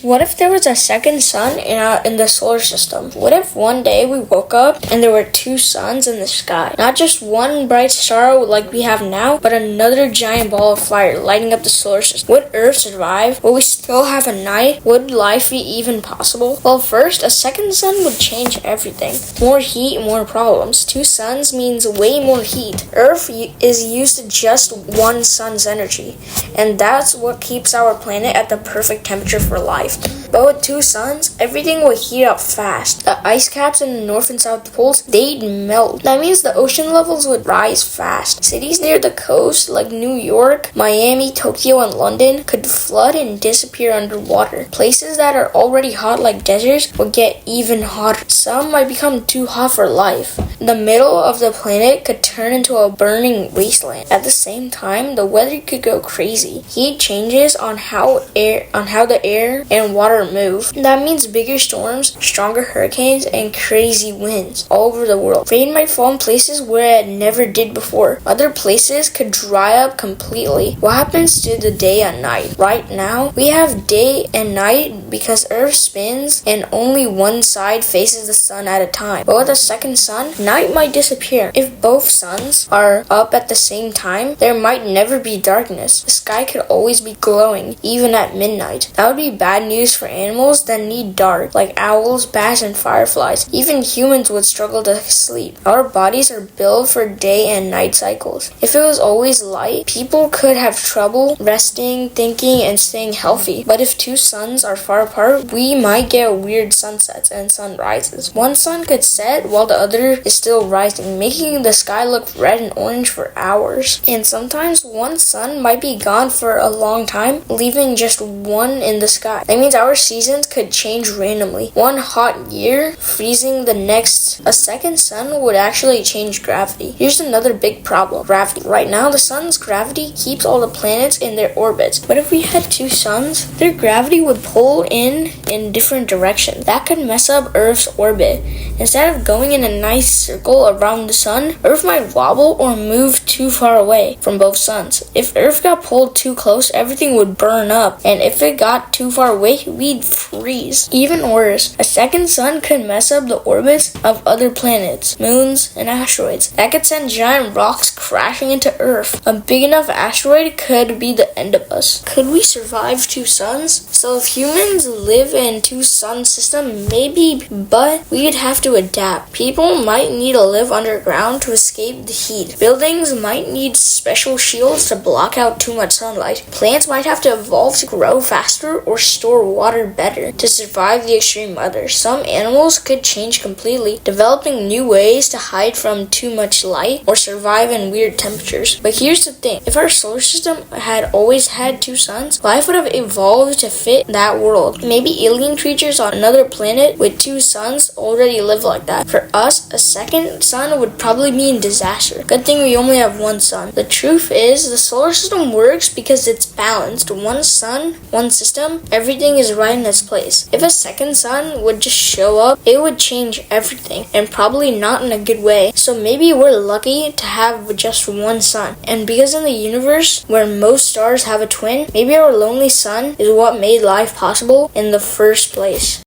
What if there was a second sun in the solar system? What if one day we woke up and there were two suns in the sky? Not just one bright star like we have now, but another giant ball of fire lighting up the solar system. Would Earth survive? Would we still have a night? Would life be even possible? Well, first, a second sun would change everything. More heat, more problems. Two suns means way more heat. Earth is used to just one sun's energy, and that's what keeps our planet at the perfect temperature for life. But with two suns, everything would heat up fast. The ice caps in the North and South poles, they'd melt. That means the ocean levels would rise fast. Cities near the coast, like New York, Miami, Tokyo, and London, could flood and disappear underwater. Places that are already hot, like deserts, would get even hotter. Some might become too hot for life. The middle of the planet could turn into a burning wasteland. At the same time, the weather could go crazy. Heat changes on how the air and water move. That means bigger storms, stronger hurricanes, and crazy winds all over the world. Rain might fall in places where it never did before. Other places could dry up completely. What happens to the day and night? Right now, we have day and night because Earth spins and only one side faces the sun at a time. But with a second sun, night might disappear. If both suns are up at the same time, there might never be darkness. The sky could always be glowing, even at midnight. That would be bad news for animals that need dark, like owls, bats, and fireflies. Even humans would struggle to sleep. Our bodies are built for day and night cycles. If it was always light, people could have trouble resting, thinking, and staying healthy. But if two suns are far apart, we might get weird sunsets and sunrises. One sun could set while the other is still rising, making the sky look red and orange for hours. And sometimes one sun might be gone for a long time, leaving just one in the sky. That means our seasons could change randomly. One hot year, freezing the next. A second sun would actually change gravity. Here's another big problem. Gravity. Right now, the sun's gravity keeps all the planets in their orbits. But if we had two suns, their gravity would pull in different directions. That could mess up Earth's orbit. Instead of going in a nice circle around the sun, Earth might wobble or move too far away from both suns. If Earth got pulled too close, everything would burn up. And if it got too far away, we'd freeze. Even worse, a second sun could mess up the orbits of other planets, moons, and asteroids. That could send giant rocks crashing into Earth. A big enough asteroid could be the end of us. Could we survive two suns? So if humans live in two sun system, maybe, but we'd have to adapt. People might need to live underground to escape the heat. Buildings might need special shields to block out too much sunlight. Plants might have to evolve to grow faster or store water better to survive the extreme weather. Some animals could change completely, developing new ways to hide from too much light or survive in weird temperatures. But here's the thing, if our solar system had always had two suns, life would have evolved to fit that world. Maybe alien creatures on another planet with two suns already live like that. For us, a second sun would probably mean disaster. Good thing we only have one sun. The truth is, the solar system works because it's balanced. One sun, one system, everything is right in its place. If a second sun would just show up, it would change everything, and probably not in a good way. So maybe we're lucky to have just one sun. And because in the universe, where most stars have a twin, maybe our lonely sun is what made life possible in the first place.